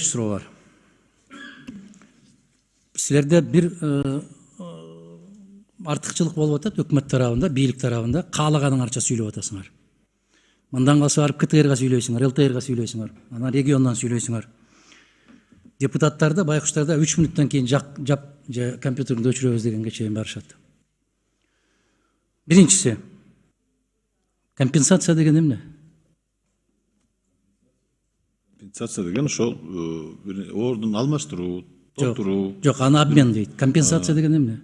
экинчи суроо бар. Силерде бир артыкчылык болуп атат өкмөт тарабында, бийлик тарабында каалаганыңарча сүйлөп атасыңар. Мындан калса барып КТРга сүйлөйсүңөр, ЛТРга сүйлөйсүңөр, анан региондон сүйлөйсүңөр. Депутаттарды байкуштарда 3 мүнөттөн кийин жап же компьютерди өчүрөбүз дегенге чейин барышат. Биринчиси, компенсация деген эмне? Компенсация деген ошол ордун алмаштыруу, толтуруу. Жок, аны обмен дейт. Компенсация деген эмне?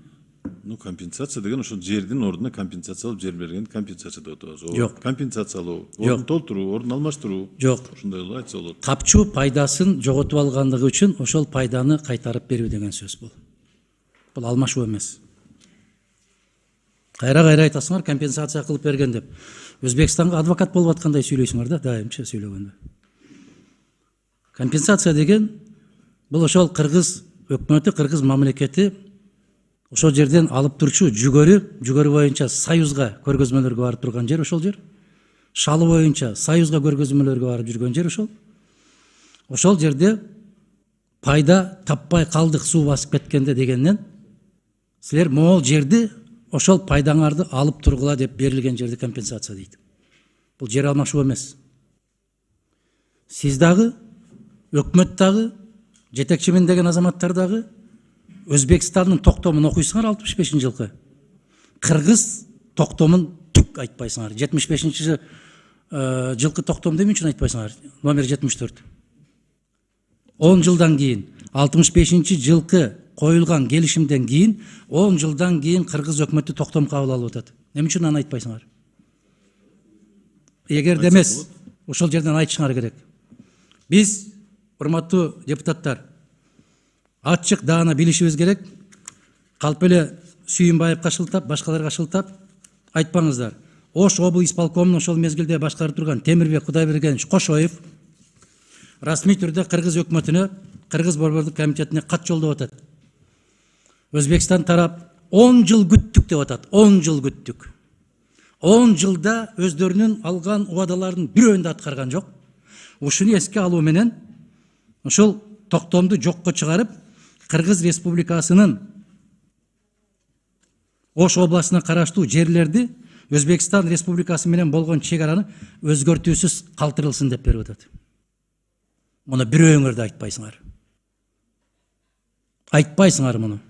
Ну, компенсация деген ошол жердин ордуна компенсация алып жер берген компенсация деп атабыз. Жок. Компенсациялоо, ордун толтуруу, ордун алмаштыруу. Жок. Ушундай эле айтса болот. Капчу пайдасын жоготуп алгандыгы үчүн ошол пайданы кайтарып берүү деген сөз бул. Бул алмашуу эмес. Кайра айтасыңар компенсация кылып берген деп. Өзбекстанга адвокат болуп аткандай сүйлөйсүңөр да, дайымча сүйлөгөндө. Компенсация деген бул ошол кыргыз өкмөтү, кыргыз мамлекети ошол жерден алып турчу жүгөрү боюнча Союзга көргөзмөлөргө барып турган жер ошол жер. Шалы боюнча Союзга көргөзмөлөргө барып жүргөн жер ошол. Ошол жерде пайда таппай калдык суу басып кеткенде дегеннен силер могул жерди ошол пайдаңарды алып тургула деп берилген жерди компенсация дейт. Бул жер алмашуу эмес. Сиз дагы, өкмөт дагы, жетекчимин деген азаматтар дагы Өзбекстандын токтомун окуйсуңар 65-жылкы. Кыргыз токтомун түк айтпайсыңар. 75-жылкы токтом деме үчүн айтпайсыңар. Номер 74. 10 жылдан кийин 65-жылкы коюлган келишимден кийин 10 жылдан кийин кыргыз өкмөтү токтом кабыл алып атат. Эмне үчүн аны айтпайсыңар? Эгерде эмес, ошол жерден айтышыңар керек. Биз, урматтуу депутаттар, ачык даана билишибиз керек. Калп эле Сүйүнбаевга шылтап, башкаларга шылтап айтпаңыздар. Ош облисполкомунун ошол мезгилде башкарып турган Темирбек Кудайбергенович Кошоев расмий түрдө кыргыз өкмөтүнө, кыргыз борбордук комитетине кат жолдоп атат. Өзбекстан тарап 10 жыл күттүк деп атат. 10 жыл күттүк. 10 жылда өздөрүнүн алган убадаларын бирөөнү да аткарган жок. Ушуну эске алуу менен ошол токтомду жокко чыгарып, Кыргыз Республикасынын Ош областына караштуу жерлерди Өзбекстан Республикасы менен болгон чек-араны өзгөртүүсүз калтырылсын деп берип атат. Муну бирөөңөр да айтпайсыңар. Айтпайсыңар муну.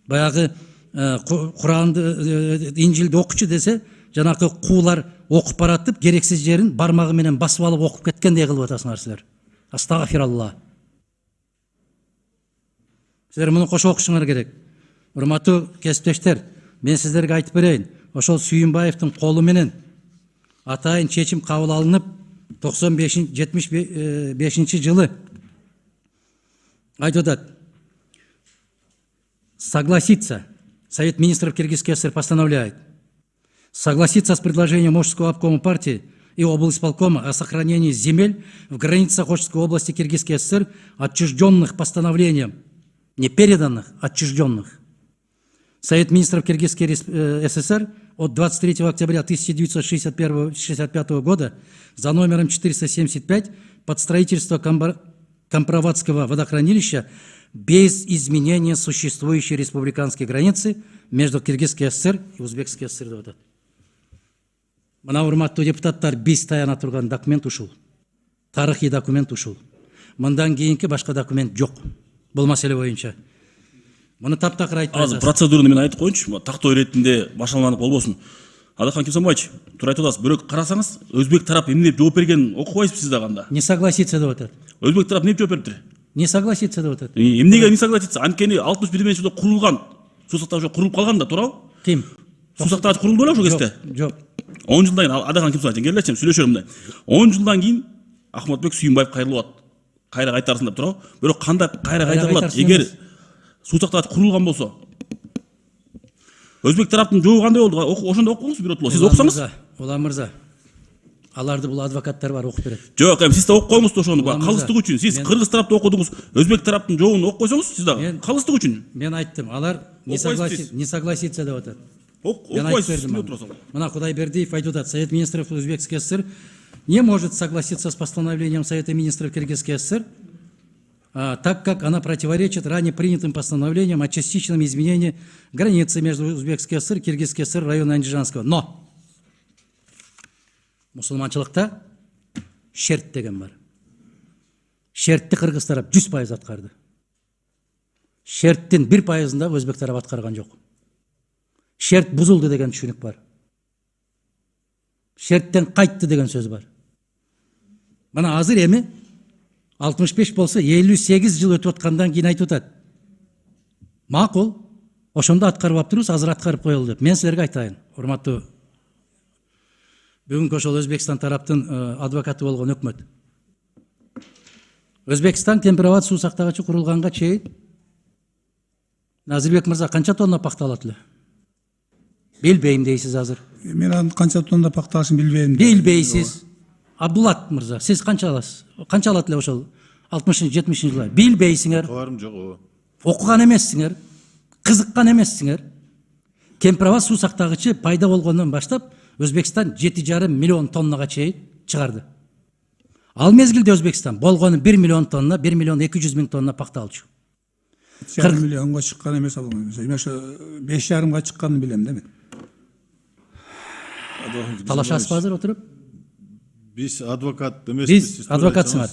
Баягы Куранды, Инжилди окучу десе, жанакы куулар окуп баратып, керексиз жерин бармагы менен басып алып окуп кеткендей кылып атасыңар силер. Астагфиралла. Силер муну кошо окушуңар керек. Урматтуу кесиптештер, мен сиздерге айтып берейин. Ошол Сүйүнбаевдин колу менен атайын чечим кабыл алынып 75-жылы айтып атат. Согласиться. Совет министров Киргизской ССР постановляет согласиться с предложением Ошского обкома партии и облисполкома о сохранении земель в границах Ошской области Киргизской ССР, отчужденных постановлением, не переданных, отчужденных. Совет министров Киргизской ССР от 23 октября 1965 года за номером 475 под строительство Компроватского водохранилища без изменения существующей республиканской границы между Киргизской ССР и Узбекской ССР. Мына урматтуу депутаттар, биз таяна турган документ ушул. Тарыхый документ ушул. Мындан кийинки башка документ жок. Бул маселе боюнча. Муну таптакыр айтпайсыз. Азыр процедураны мен айтып коеюнчу, тактоо иретинде башаланып болбосун. Адахан Кимсанбаевич, туура айтып атасыз. Бирок карасаңыз, өзбек тарап эмне деп жооп берген окубайсызбы сиз дагы анда? Не согласиться деп атат. Өзбек тарап эмне деп жооп бериптир? Не согласиться деп атат. Эмнеге не согласиться? Анткени 61-жылда курулган. Суу сактагыч курулуп калган да, туурабы? Ким? Суу сактагыч курулду беле ошол кезде? Жок. 10 жылдан кийин Адахан Кимсанбаевич келелечи, сүйлөшөлүм мындай. 10 жылдан кийин Ахматбек Сүйүнбаев кайрылып атат. Кайра кайтарсын деп туурабы? Бирок кандай кайра кайтарылат? Эгер суу сактагыч курулган болсо, өзбек тараптын жообу кандай болду? Ошондо окуңуз биротоло. Сиз окусаңыз? Улан мырза. Аларды бул адвокаттар бар окуп берет. Жок, сиз да окуп коюңуз ошону. Калыстык үчүн сиз кыргыз тарапты окудуңуз, өзбек тараптын жообун окуп койсоңуз, сиз дагы калыстык үчүн. Мен айттым, алар не согласиться деп атат. Окуйсуз. Мына Кудайбердиев айтып атат, Совет министров Узбекской ССР не может согласиться с постановлением Совета министров Киргизской ССР так как она противоречит ранее принятым постановлениям о частичном изменении границы между Узбекской ССР и Киргизской ССР района Андижанского. Но мұсылманшылықта шерт деген бар. Шертті қырғыз тарап 100% атқарды. Шерттен 1%-ында өзбек тарап атқарған жоқ. Шерт бұзылды деген түшінік бар. Шерттен қайтты деген сөз бар. Мына азыр эми 65 болса 58 жыл өтіп отқандан кейін айтып отады. Мақұл, ошондо аткарып аптырбыз, азыр аткарып коелу деп. Мен силерге айтайын, урматтуу бүгүнкү ошол Өзбекстан тараптын адвокаты болгон өкмөт. Өзбекстан темпероват суу сактагычы курулганга чейин Назирбек мырза канча тонна пакта алат эле? Билбейм дейсиз азыр. Мен анын канча тонна пакта алышын билбейм. Билбейсиз. Абдулат мырза, сиз канча аласыз? Канча алат эле ошол 60-70 жылдар? Билбейсиңер. Кабарым жок ооба. Окуган эмессиңер. Кызыккан эмессиңер. Кемпирабад суу сактагычы пайда болгондон баштап Өзбекстан 7,5 миллион тоннага чейин чыгарды. Ал мезгилде Өзбекстан болгону 1 миллион тонна, 1 миллион 200 миң тонна пакта алчу. 1 миллионго чыккан эмес ал. Мен ошо 5,5га чыкканын билем да мен. Талашасызбы азыр отуруп? Биз адвокат эмеспиз. Биз адвокатсыңар.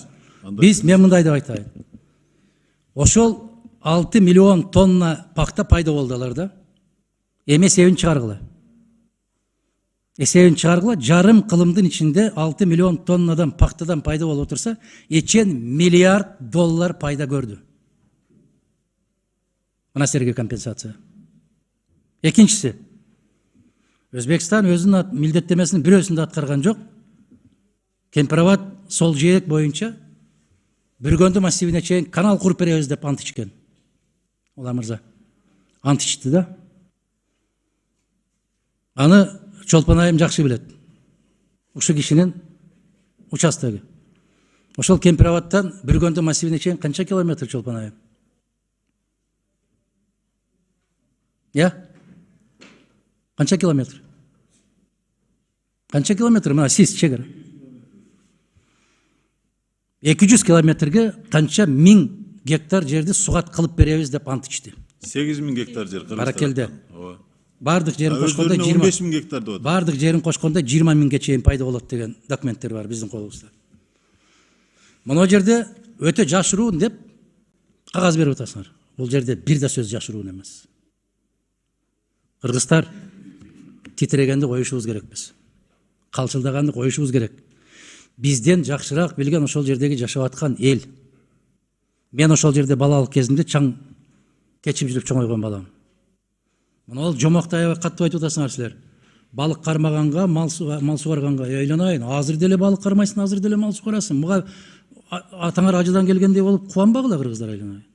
Биз мен мындай деп айтайын. Ошол 6 миллион тонна пакта пайда болду аларда. Эми эсебин чыгаргыла. Эсебин чыгаргыла, жарым кылымдын ичинде 6 миллион тоннадан пактадан пайда болуп отурса, 2 миллиард доллар пайда көрдү. Мына силерге компенсация. Экинчиси, Өзбекстан өзүнүн милдеттемесинин бирөөсүн да аткарган жок. Кемпирабад сол жээк боюнча Бүргөндү массивине чейин канал куруп беребиз деп ант ичкен. Ола мырза. Ант ичти да. Аны Чолпон айым жакшы билет. Ушул кишинин участогу. Ошол Кемпирабадтан Бүргөндү массивине чейин канча километр Чолпон айым? Я? Канча километр? Канча километр? Мына сиз чегара. 200 километрге канча миң гектар жерди сугат кылып беребиз деп ант ичти. 8.000 гектар жер. Баракелде. Бардык жерин кошкондо 15.000 гектар деп атат. Бардык жерин кошкондо 20 миңге чейин пайда болот деген документтер бар биздин колубузда. Мына жерде өтө жашыруун деп кагаз берип атасыңар. Бул жерде бир да сөз жашыруун эмес. Кыргыздар титирегенди коюшубуз керекпиз. Калчылдаганды коюшубуз керек. Бизден жакшыраак билген ошол жердеги жашап аткан эл. Мен ошол жерде балалык кезимде чаң кечип жүрүп чоңойгон балам. Мына ол жомоктой аябай катуу айтып атасыңар силер. Балык кармаганга, мал сугарганга ойлонайын. Азыр деле балык кармайсың, азыр деле мал сугарасың. Буга атаңар ажыдан келгендей болуп кубанбагыла кыргыздар ойлонайын.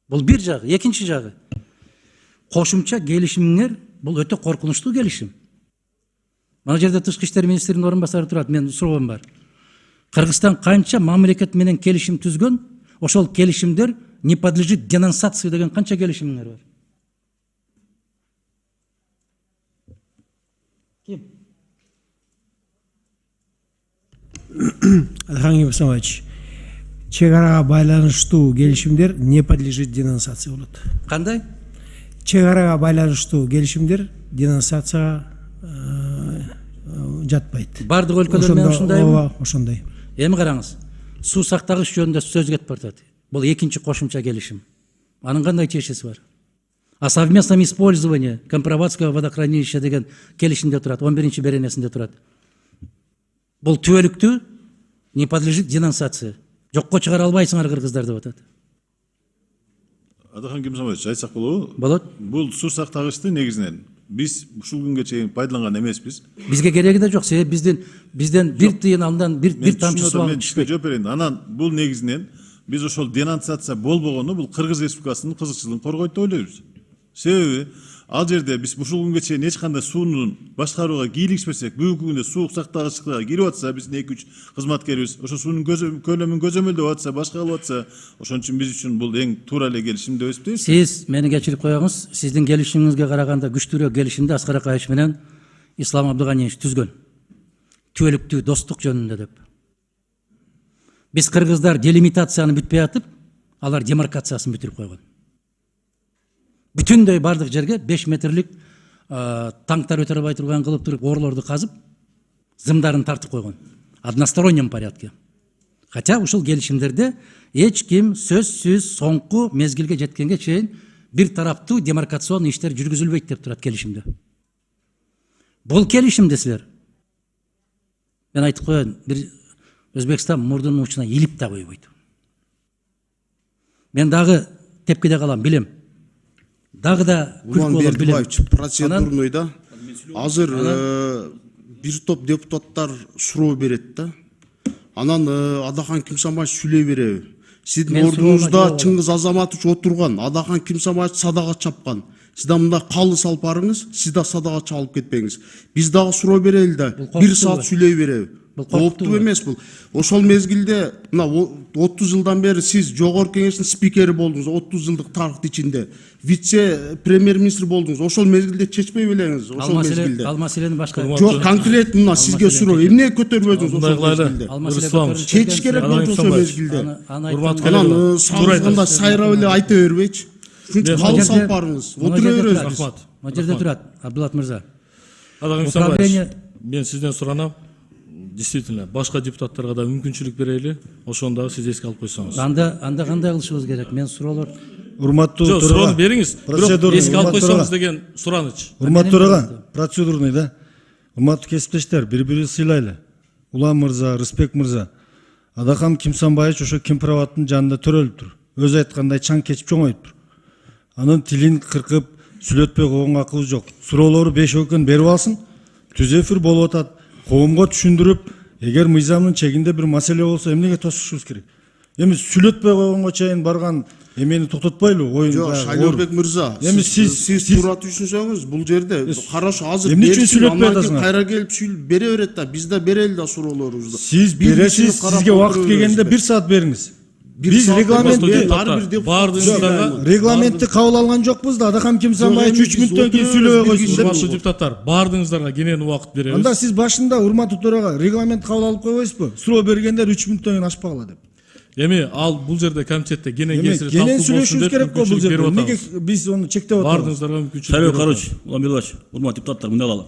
Бул бир жагы, экинчи жагы. Кошумча келишимиңер бул өтө коркунучтуу келишим. Мына жерде тышкы иштер министринин орун басары турат. Мен суроом бар. Кыргызстан канча мамлекет менен келишим түзгөн? Ошол келишимдер не подлежит денонсации деген канча келишимиңер бар? Ким? Алхан Ибрисович, чегарага байланыштуу келишимдер не подлежит денонсации болот. Кандай? Чегарага байланыштуу келишимдер денонсацияга жатпайт. Бардык өлкөлөр менен ушундайбы? Ооба, ошондой. Эми караңыз. Суу сактагыч жөнүндө сөз кетип баратат. Бул экинчи кошумча келишим. Анын кандай чечеси бар? О совместном использовании Кемпирабадского водохранилища деген келишимде турат, 11-чи беренесинде турат. Бул түбөлүктүү не подлежит денонсации. Жокко чыгара албайсыңар кыргыздар деп атат. Адахан Кемсомович, айтсак болобу? Болот. Бул суу сактагычты негизинен биз ушул күнгө чейин пайдаланган эмеспиз. Бизге кереги да жок. Себеп бизден бир тыйын алдан бир тамчы суу алып түшпөйт. Жооп берейин. Анан бул негизинен биз ошол денонсация болбогону бул Кыргыз Республикасынын кызыкчылыгын коргойт деп ойлойбуз. Себеби ал жерде биз ушул күнгө чейин эч кандай суунун башкарууга кийлигишпесек, бүгүнкү күндө суу сактагычка кирип атса, биздин 2-3 кызматкерибиз ошо суунун көлөмүн көзөмөлдөп атса, башка кылып атса, ошон үчүн биз үчүн бул эң туура эле келишим деп эсептейбиз. Сиз мени кечирип коюңуз, сиздин келишимиңизге караганда күчтүүрөөк келишимди Аскар Акаевич менен Ислам Абдыганиевич түзгөн. Түбөлүктүү достук жөнүндө деп. Биз кыргыздар делимитацияны бүтпөй атып, алар демаркациясын бүтүрүп койгон. Бүтүндөй бардык жерге 5 метрлик танктар өтө албай турган кылып туруп орлорду казып, зымдарын тартып койгон. Одностороннем порядке. Хотя ушул келишимдерде эч ким сөзсүз соңку мезгилге жеткенге чейин бир тараптуу демаркацион иштер жүргүзүлбөйт деп турат келишимде. Бул келишимде силер, мен айтып коеюн, бир Өзбекстан мурдунун учуна илип да койбойт. Мен дагы тепкиде калам, билем. Дагы да күлкү болом, билем. Процедурныйда азыр бир топ депутаттар суроо берет да. Анан Адахан Кимсамаевич сүйлөй береби? Сиздин ордуңузда Чыңгыз Азаматович отурган, Адахан Кимсамаевич садага чапкан. Сиз да мында калы салып барыңыз, сиз да садага чалып кетпеңиз. Биз дагы суроо берели да, 1 саат сүйлөй береби? Кооптуу эмес бул. Ошол мезгилде мына 30 жылдан бери сиз жогорку кеңештин спикери болдуңуз, 30 жылдык тарыхт ичинде. Вице премьер-министр болдуңуз. Ошол мезгилде чечпей белеңиз, ошол мезгилде. Ал маселени башка. Жок, конкрет мына сизге суроо. Эмне көтөрбөдүңүз ошол мезгилде? Чечиш керек болчу ошол мезгилде. Анан сагызганда сайрап эле айта бербейчи. Ушунча калы салып барыңыз. Отура беребиз. Мына жерде турат, Абдулат мырза. Адахан Кимсамаевич, мен сизден суранам. Действительно, башка депутаттарга да мүмкүнчүлүк берели. Ошондо дагы сиз эске алып койсоңуз. Анда кандай кылышыбыз керек? Мен суроолор Урматтуу Жок, суроону бериңиз. Бирок эске алып койсоңуз төрага. деген сураныч. Урматтуу төрага, процедурный да. Урматтуу кесиптештер, бири-бири сыйлайлы. Улам мырза, Рыспек мырза. Адахан Кимсамаевич ошо Кемпироваттын жанында төрөлүптүр. Өзү айткандай чаң кечип чоңоюптур. Анын тилин кыркып сүйлөтпөй койгонго акыбыз жок. Суроолору 5 өкөн берип алсын. Түз эфир болуп атат. Коомго түшүндүрүп, эгер мыйзамдын чегинде бир маселе болсо эмнеге тосушубуз керек? Эми сүйлөтпөй койгонго чейин барган эмени токтотпойлу? Жок, Шайлообек мырза, эми сиз туура түшүнсөңүз, бул жерде караш азыр эмне үчүн сүйлөтпөй анан атасыңар? кайра келип бере берет да, биз да берели да суроолорубузду. Сиз бересиз, сизге убакыт келгенде 1 саат бериңиз. Биз регламентти кабыл алган жокпуз да. Адахан Кимсамаевич 3 мүнөттөн кийин сүйлөбөй койсун. Урматтуу депутаттар, баардыгыңыздарга кенен убакыт беребиз. Анда сиз башында урматтуу төрага регламент кабыл алып койбойсузбу? Суроо бергендер 3 мүнөттөн кийин ашпагыла деп. Эми ал бул жерде комитетте кенен кесири кенен сүйлөшүбүз керек го бул жерде. Эмнеге биз ону чектеп атабыз? Баардыгыңыздарга мүмкүнчүлүк Шайлоо Кароч, Улам Белбаш, урматтуу депутаттар, мындай алалы.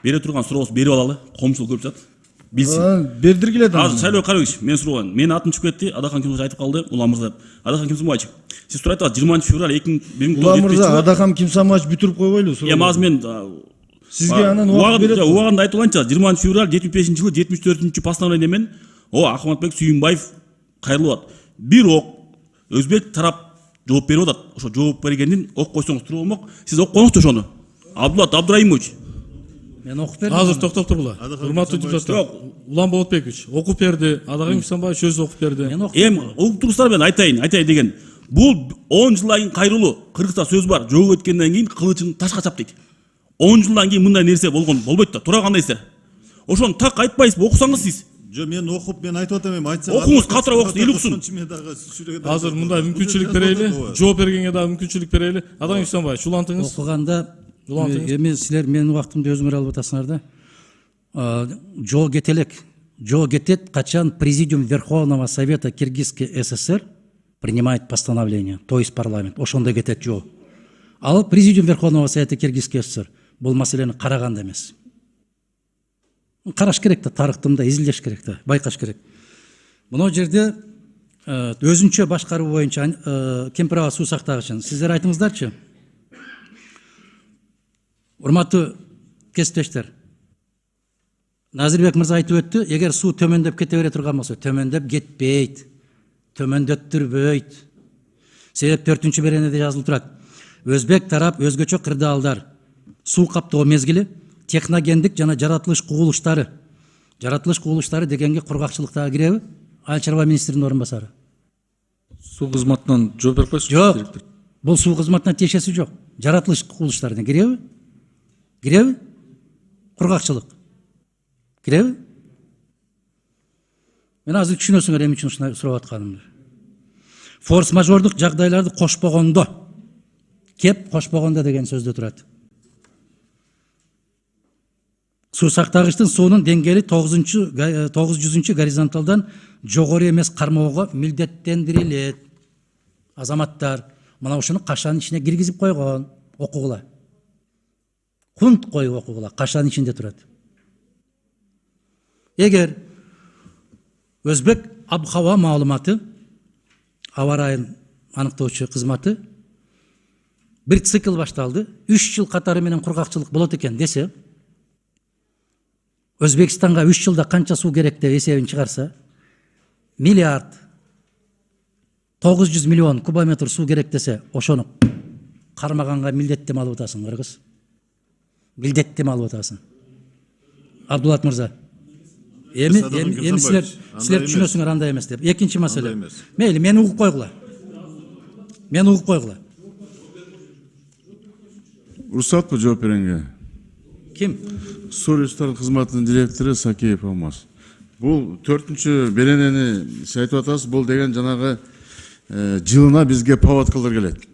Бере турган сурообузду берип алалы. Коомчулук көрүп жатат. Билсин. Бердиргиле да. Азыр Шайлоо Кароч, мен сураган. Менин атым чыгып кетти. Адахан Кимсамаевич айтып калды. Улам мырза. Адахан Кимсамаевич, сиз туруп айтасыз 20 февраль 2017 Улам мырза, Адахан Кимсамаевич бүтүрүп койбойлу суроо. Эми азыр мен сизге анан убакыт берет. Убагында айтып алайынчы. 20 февраль 75-жылы 74-чү постановление менен Ахматбек Сүйүнбаев кайрылып атат. Бирок өзбек тарап жооп берип атат. Ошо жооп бергендин ок койсоңуз туруу болмок. Сиз ок коңузчу ошону. Абдулат Абдраимович. мен окуп бердим. Азыр токтоп тургула. Урматтуу депутаттар, Улам Болотбекович окуп берди. Адахан Кимсамаевич өзү окуп берди. Эми угуп турсуздар, мен айтайын деген. Бул 10 жылдан кийин кайрылуу. Кыргызда сөз бар. Жоого өткөндөн кийин кылычын ташка чап дейт. 10 жылдан кийин мындай нерсе болбойт да. Тура кандайсыздар? Ошону так айтпайсызбы? Окусаңыз сиз. Жо, мен окуп, мен айтып атам, эми айтсам. Окуңуз, катыраак окуңуз, эл уксун. Азыр мындай мүмкүнчүлүк берели. Жооп бергенге дагы мүмкүнчүлүк берели. Адахан Кимсамаевич, улантыңыз. Окуганда эми силер менин убактымды өзүңөр алып атасыңар да. Жоо кетелек. Жоо кетет, качан Президиум Верховного Совета Киргизской ССР принимает постановление, то есть парламент. Ошондо кетет жоо. Ал Президиум Верховного Совета Киргизской ССР бул маселени караган да эмес. Караш керек да, тарыхтымда изилдеш керек да, байкаш керек. Мына жерде өзүнчө башкаруу боюнча Кемпироват суу сактагычын сиздер айтыңыздарчы. Урматтуу кесиптештер, Назирбек мырза айтып өттү, эгер суу төмөндөп кете бере турган болсо, төмөндөп кетпейт, төмөндөттүрбөйт. Себеп 4-чү беренеде жазылып турат. Өзбек тарап өзгөчө кырдаалдар, суу каптоо мезгили, техногендик жана жаратылыш кубулуштары. Жаратылыш кубулуштары дегенге кургакчылыктагы киреби? Айыл чарба министринин орун басары. Суу кызматынан жооп берип койсуңуз. Жок. Бул суу кызматына тиешеси жок. Жаратылыш кубулуштарына киреби? Киреби? Кургакчылык. Киреби? Мен азыр түшүнөсүңөр эмне үчүн ушундай сурап атканымды. Форс-мажордук жагдайларды кошпогондо, кеп кошпогондо деген сөздө турат. Суу сактагычтын суунун деңгээли 900 горизонталдан жогору эмес кармоого милдеттендирилет. азаматтар мына ушуну кашанын ичине киргизип койгон окугула. Кунт коюп окугула, кашанын ичинде турат. Эгер Өзбек аб-хава маалыматы, аба райын аныктоочу кызматы бир цикл башталды. 3 жыл катары менен кургакчылык болот экен десе, Өзбекстанга 3 жылда канча суу керек деп эсебин чыгарса, миллиард 900 миллион кубометр суу керек десе, ошону кармаганга милдеттеме алып атасың, кыргыз. Милдеттеме алып атасың. Абдулат мырза. Эми силер түшүнөсүңөр андай эмес деп. Экинчи маселе. Мейли, мени угуп койгула. Уруксатпы жооп беренге? Ким? Суу ресурстары кызматынын директору Сакеев Алмаз. Бул 4-чү беренени сиз айтып атасыз, бул деген жанагы жылына бизге паводкалар келет.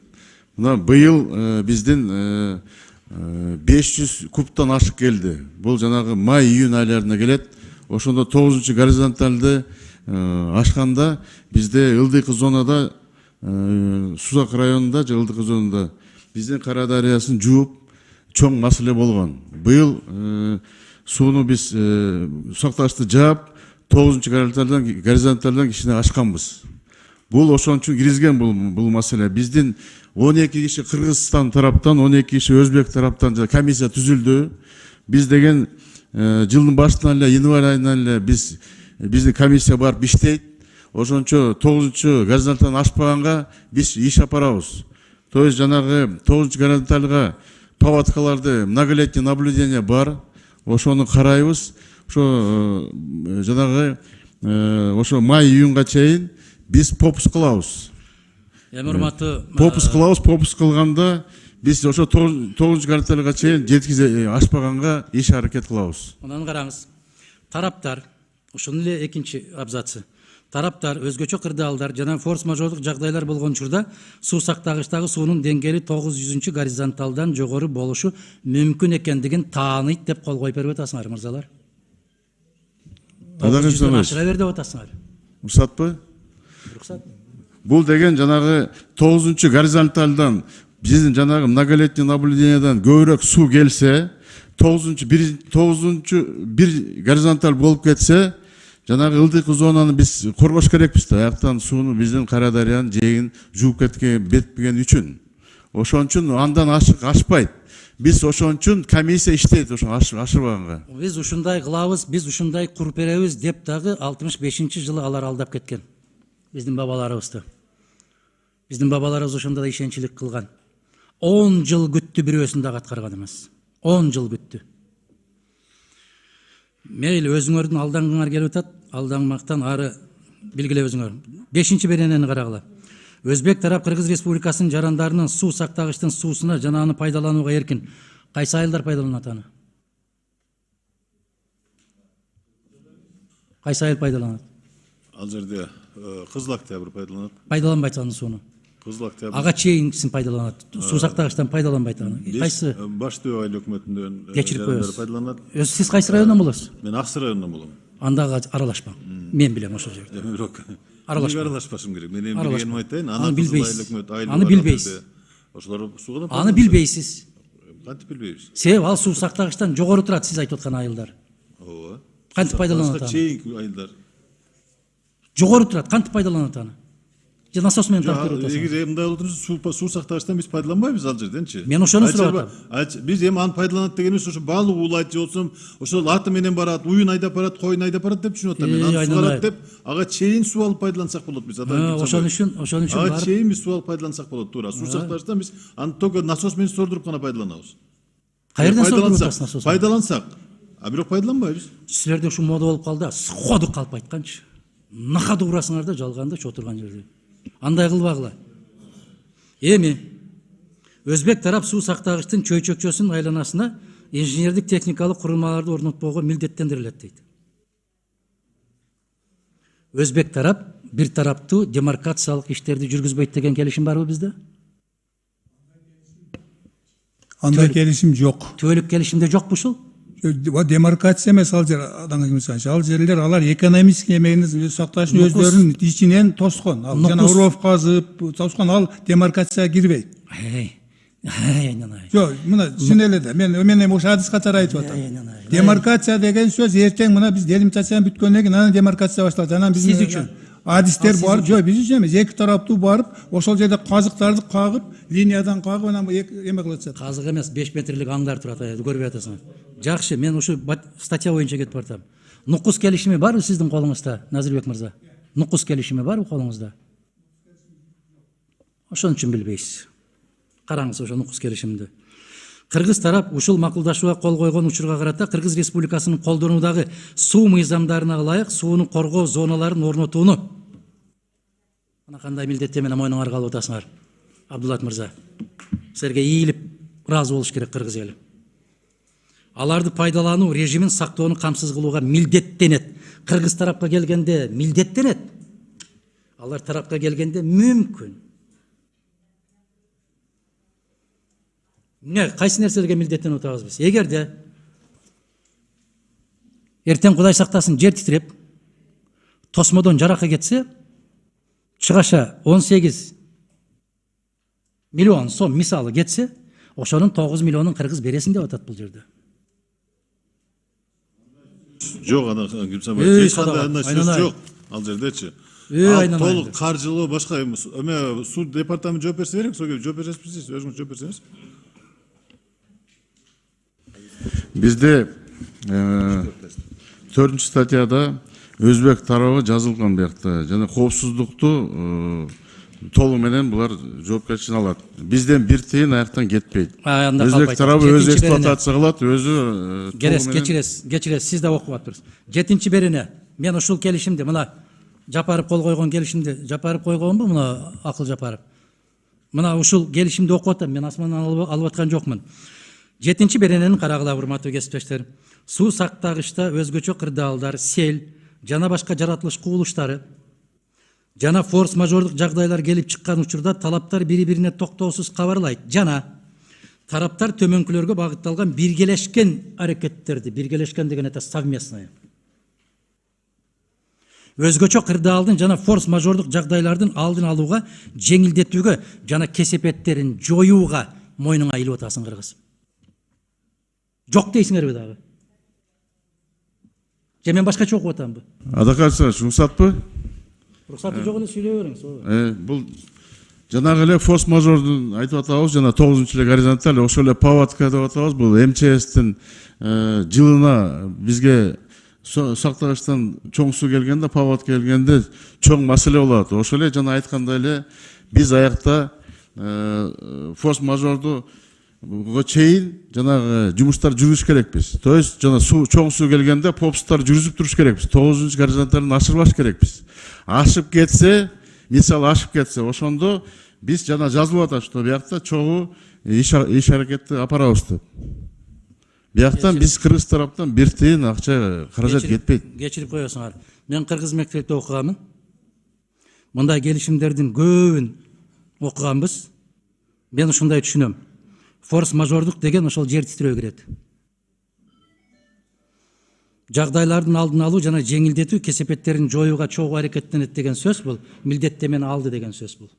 Мына быйыл биздин 500 кубтан ашык келди. Бул жанагы май-июнь айларына келет. Ошондо 9-чу горизонталды ашканда бизде ылдыйкы зонада, Сузак районунда же ылдыйкы зонада биздин Кара дарыясын жууп чоң маселе болгон. Быйыл сууну биз сакташты жаап 9-чу горизонталдан кичине ашканбыз. Бул ошон үчүн киргизген бул маселе. Биздин 12 киши Кыргызстан тараптан, 12 киши Өзбек тараптан комиссия түзүлдү. Биз деген жылдын башынан эле, январь айынан эле биздин комиссия барып иштейт. Ошончо 9-чу горизонталдан ашпаганга биз иш апарабыз. То есть жанагы 9-чу горизонталга паводкаларды многолетний наблюдение бар. Ошону карайбыз. Ошо жанагы ошо май-июнга чейин биз попуск кылабыз. Попуск кылганда биз ошо 9-чу горизонталга чейин жеткизе ашпаганга иш аракет кылабыз. Анан караңыз. Тараптар, ошонун эле экинчи абзацы. Тараптар өзгөчө кырдаалдар жана форс-мажордук жагдайлар болгон учурда суу сактагычтагы суунун деңгээли 900-чү горизонталдан жогору болушу мүмкүн экендигин тааныйт деп кол коюп берип атасыңар, мырзалар. Ашыра бер деп атасыңар. Уруксатпы? Уруксат. Бул деген жанагы 9-чу горизонталдан биздин жанагы многолетний наблюдениядан көбүрөөк суу келсе, 9-чу бир горизонталь болуп кетсе, жанагы ылдыйкы зонаны биз коргош керекпиз да. Аяктан сууну биздин Кара дарыянын жээгин жууп кетпеген үчүн. Ошон үчүн андан ашпайт. Биз ошон үчүн комиссия иштейт ошо ашырбаганга. Биз ушундай кылабыз, биз ушундай куруп беребиз деп дагы 65-жылы алар алдап кеткен. Биздин бабаларыбызды. Биздин бабаларыбыз ошондо да ишенчилик кылган. 10 жыл күттү, бирөөсүн дагы аткарган эмес. 10 жыл күттү. Мейли, өзүңөрдүн алдангыңар келип атат, алдаңмактан ары билгилебиңер. 5-чи беренени карагыла. Өзбек тарап Кыргыз Республикасынын жарандарынын суу сактагычтын суусуна жана аны пайдаланууга эркин. Кайсы айылдар пайдаланат аны? Кайсы айыл пайдаланат? Ал жерде Кызыл Октябрь пайдаланат. Пайдаланбайт аны сууну. Кызыл Октябрь. Ага чейинкисин пайдаланат. Суу сактагычтан пайдаланбайт аны. Кайсы? Баш Төбө айыл өкмөтүндөн кечирип коебуз. Пайдаланат. Сиз кайсы райондон болосуз? Мен Аксы районунан болом. Андага аралашпаң. Мен билем ошол жерде. Бирок аралашпашым керек. Мен эми билгениме айтайын. Аны билбейсиз. Аны билбейсиз. Ошолор сууга Аны билбейсиз. Кантип билбейбиз? Себеби ал суу сактагычтан жогору турат, сиз айтып аткан айылдар. Ооба. Кантип пайдаланат аны? Чейинки айылдар. Жогору турат, кантип пайдаланат аны? Же насос менен тартып берип атасыз? Эгер мындай болот суу сактагычтан биз пайдаланбайбыз ал жерденчи. Мен ошону сурап атам. Биз эми аны пайдаланат дегенибиз ошо балык уулайт же болсо ошол аты менен барат, уюн айдап барат, койун айдап барат деп түшүнүп атам. Мен аны сугарат деп ага чейин суу алып пайдалансак болот биз. Ошон үчүн ага чейин биз суу алып пайдалансак болот туура. Суу сактагычтан биз аны только насос менен сордуруп гана пайдаланабыз. Каерден сордуруп атасыз насос? Пайдалансак, а бирок пайдаланбайбыз. Силерде ушул мода болуп калды, сходу калп айтканчы. Накады урасыңар да жалганда чотурган жерде. Андай кылбагыла. Эми Өзбек тарап суу сактагычтын чөйчөкчөсүнүн айланасына инженердик техникалык курулмаларды орнотпого милдеттендирилет дейт. Өзбек тарап бир тараптуу демаркациялык иштерди жүргүзбөйт деген келишим барбы бизде? Андай келишим жок. Түбөлүк келишимде жокпу ушул? демаркация эмес ал жер адаңа ким санчы. Ал жерлер алар экономический эмегин сакташын өздөрүнүн ичинен тоскон. Ал жана уров казып, тоскон, ал демаркацияга кирбейт. Айнанай. Жок, мына чын эле да. Мен эми ошо адис катары айтып атам. Демаркация деген сөз эртең мына биз делимитация бүткөндөн кийин анан демаркация башталат. Анан биздин Сиз үчүн. адистер бар. Жок, биз үчүн эмес. Эки тараптуу барып, ошол жерде казыктарды кагып, линиядан кагып анан эме кылып атышат. Казык эмес, 5 метрлик аңдар турат, көрбөй атасыңар. Жакшы, мен ушу статья боюнча кетип бартам. Нукус келишими барбы сиздин колуңузда, Назырбек мырза? Нукус келишими барбы колуңузда? Ошон үчүн билбейсиз. Караңыз ошо нукус келишимди. Кыргыз тарап ушул макулдашууга кол койгон учурга карата Кыргыз Республикасынын колдонуудагы суу мыйзамдарына ылайык сууну коргоо зоналарын орнотууну мына кандай милдеттер менен мойнуңарга алып атасыңар, Абдулат мырза. Силерге ийилип ыраазы болуш керек кыргыз эли. Аларды пайдалануу режимин сактоону камсыз кылууга милдеттенет. Кыргыз тарапка келгенде милдеттенет. Алар тарапка келгенде мүмкүн. Міне, қайсы нәрселерге милдеттеніп отырабыз біз? Егерде ертең Құдай сақтасын жер титиреп, тосмодон жараққа кетсе, чыгаша 18 миллион сом мисалы кетсе, ошонун 9 миллионун кыргыз бересин деп атат бул жерде. Жок, ана Кимсанбай, эч кандай андай сөз жок ал жердечи. Ал толук каржылуу башка эме суд департаменти жооп берсе керек, сол жооп бересизби, өзүңүз жооп берсеңиз. Бизде 4 статьяда өзбек тарабы жазылган биякта жана коопсуздукту толугу менен булар жоопкерчиликин алат. Бизден бир тыйын аяктан кетпейт. Өзбек тарабы өзү эксплуатация кылат, өзү Кечиресиз, сиз да окуп атпырсыз. 7-чи берене мен ушул келишимди мына Жапаров кол койгон келишимди, Жапаров койгонбу мына Акыл Жапаров. Мына ушул келишимди окуп атам, мен асмандан алып аткан жокмун. 7-чи беренени карагыла, урматтуу кесиптештер. Суу сактагычта өзгөчө кырдаалдар, сел жана башка жаратылыш кубулуштары жана форс-мажордук жагдайлар келип чыккан учурда талаптар бири-бирине токтоосуз кабарлайт жана тараптар төмөнкүлөргө багытталган биргелешкен аракеттерди, биргелешкен деген это совместное, өзгөчө кырдаалдын жана форс-мажордук жагдайлардын алдын алууга, жеңилдетүүгө жана кесепеттерин жоюуга мойнуңа илип атасың кыргыз. Жок дейсиңерби дагы? Же мен башкача окуп атамбы? Адакарса рухсатпы? Рухсаты жок эле сүйлөй бериңиз. Бул жанагы эле форс-мажордун айтып атабыз, жана 9-эле горизонталь, ошол эле паводка деп атабыз. Бул МЧСтин жылына бизге сактагычтан чоң суу келгенде, паводка келгенде чоң маселе болот. Ошол эле жана айткандай эле биз аякта форс-мажорду чейин жанагы жумуштар жүргүзүш керекпиз. То есть жана чоң суу келгенде попстар жүргүзүп туруш керекпиз. 9-чу горизонталын ашырбаш керекпиз. Ашып кетсе, мисалы ашып кетсе, ошондо биз жана жазылып атат, что биякта чогуу иш аракетти апарабыз деп. Бияктан биз кыргыз тараптан бир тыйын акча каражат кетпейт. Кечирип коесуңар. Мен кыргыз мектепте окуганмын. Мындай келишимдердин көбүн окуганбыз. Мен ушундай түшүнөм. Форс-мажордук деген ошол жер титирөө кирет. Жагдайлардын алдын алуу жана жеңилдетүү, кесепеттерин жоюуга чогуу аракеттенет деген сөз бул. Милдеттемени алды деген сөз бул.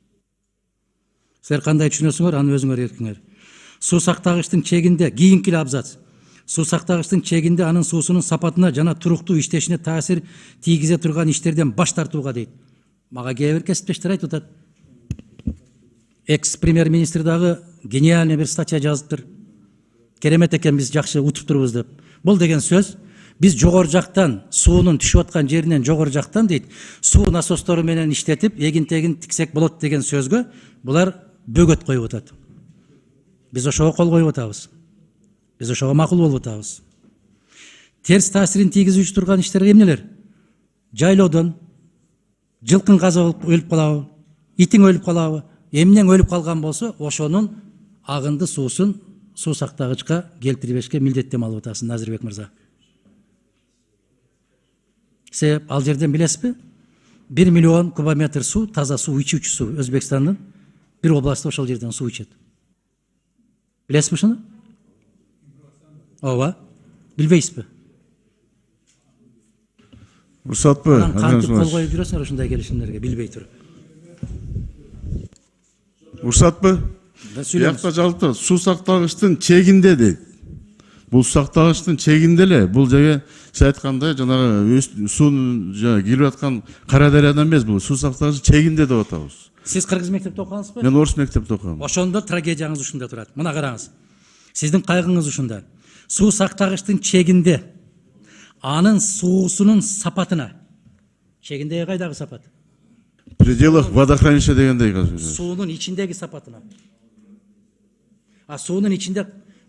Силер кандай түшүнөсүңөр, аны өзүңөр эркиңер. Суу сактагычтын чегинде кийинки абзац. Суу сактагычтын чегинде анын суусунун сапатына жана туруктуу иштешине таасир тийгизе турган иштерден баш тартууга дейт. Мага кээ бир кесиптештер айтып атат. Экс-премьер-министр дагы гениальный бир статья жазыптыр. Керемет экен, биз жакшы утуп турбуз деп. Бул деген сөз биз жогору жактан суунун түшүп аткан жеринен жогору жактан дейт, суу насостору менен иштетип, эгин-тегин тиксек болот деген сөзгө булар бөгөт коюп атат. Биз ошого кол коюп атабыз. Биз ошого макул болуп атабыз. Терс таасирин тийгизүүчү турган иштер эмнелер? Жайлоодон жылкын каза болуп өлүп калабы, итиң өлүп калабы, эмнең өлүп калган болсо, ошонун агынды суусун суу сактагычка келтирбешке милдеттеме алып атасың, Назырбек мырза. Себеп ал жерден билесизби? 1 миллион кубометр суу, таза суу, ичүүчү суу Өзбекстандын бир областы ошол жерден суу ичет. Билесизби ушуну? Ооба. Билбейсизби? уруксатпы Анан кантип кол коюп жүрөсүңөр ушундай келишимдерге билбей туруп? уруксатпы? Биякта жазылып турат, суу сактагычтын чегинде дейт. Бул суу сактагычтын чегинде эле, бул жерге сиз айткандай жанагы суунун келип аткан Кара дарыядан эмес, бул суу сактагычтын чегинде деп атабыз. Сиз кыргыз мектепте окугансызбы? Мен орус мектепте окугам. Ошондо трагедияңыз ушунда турат. Мына караңыз. Сиздин кайгыңыз ушунда. Суу сактагычтын чегинде анын суусунун сапатына. Чегиндеги кайдагы сапат? В пределах водохранилища дегендей казыр. Суунун ичиндеги сапатына. А суунун ичинде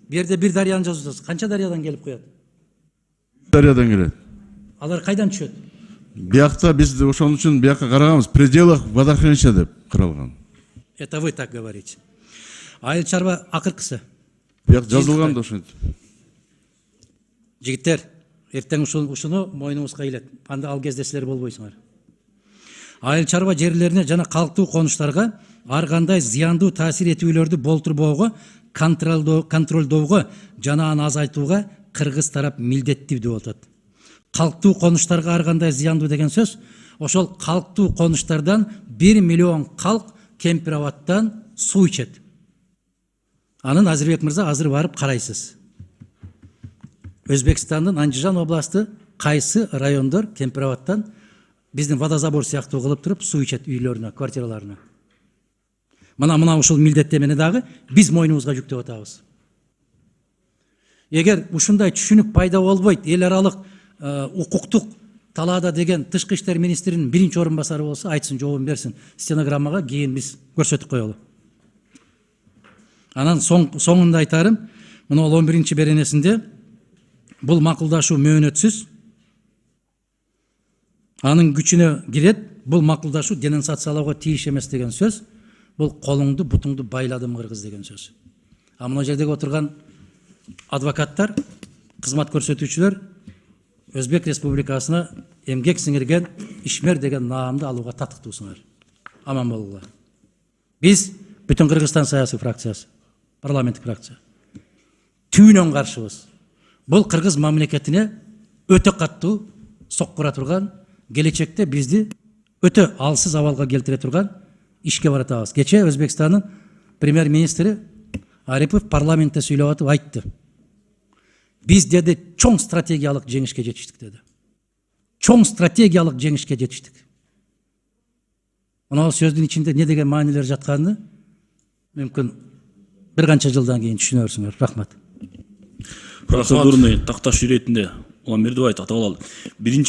берде бир дарыяны жазып жатасыз. Канча дарыядан келип коет? Дарыядан келет. Алар кайдан түшөт? Биякта биз ошон үчүн биякка караганбыз, в пределах водохранилища деп каралган. Это вы так говорите. Айыл чарба акыркысы. Бияк жазылган да ошентип. Жигиттер, эртең ушуну мойнуңузга илет. Анда ал кезде силер болбойсуңар. Айыл чарба жерлерине жана калктуу конуштарга ар кандай зыяндуу таасир этүүлөрдү болтурбоого, контролдоого жана аны азайтууга кыргыз тарап милдеттүү деп атат. Калктуу конуштарга ар кандай зыяндуу деген сөз, ошол калктуу конуштардан 1 миллион калк Кемпир-Абадтан суу ичет. Анын Азырбек мырза азыр барып карайсыз. Өзбекстандын Андижан областы кайсы райондор Кемпир-Абадтан биздин водозабор сыяктуу кылып туруп суу ичет үйлөрүнө, квартираларына. Мына ушул милдеттемени дагы биз мойнубузга жүктөп атабыз. Эгер ушундай түшүнүк пайда болбойт, эл аралык укуктук талаада деген тышкы иштер министринин биринчи орун басары болсо, айтсын, жообун берсин стенограммага, кийин биз көрсөтүп коелу. Анан соңунда айтарым, мына 11-чи беренесинде бул макулдашуу мөөнөтсүз, анын күчүнө кирет, бул макулдашуу денонсациялоого тийиш эмес деген сөз, бул колуңду бутуңду байладым кыргыз деген сөз. А мына жердеги отурган адвокаттар, кызмат көрсөтүүчүлөр Өзбек Республикасына эмгек сиңирген ишмер деген наамды алууга татыктуусуңар. Аман болуңар. Биз бүтүн Кыргызстан саясий фракциясы, парламенттик фракция түбүнөн каршыбыз. Бул кыргыз мамлекетине өтө каттуу соккура турган, келечекте бизди өтө алсыз абалга келтире турган ишке баратабыз. Кече Өзбекстандын премьер-министри Арипов парламентте сүйлөп атып айтты. Биз деди чоң стратегиялык жеңишке жетиштик деди. Чоң стратегиялык жеңишке жетиштик. Мына сөздүн ичинде не деген маанилер жатканын мүмкүн бир канча жылдан кийин түшүнөрсүңөр. Рахмат. Процедурный такташ иретинде Улан Бердибаев атап алалы. Биринчи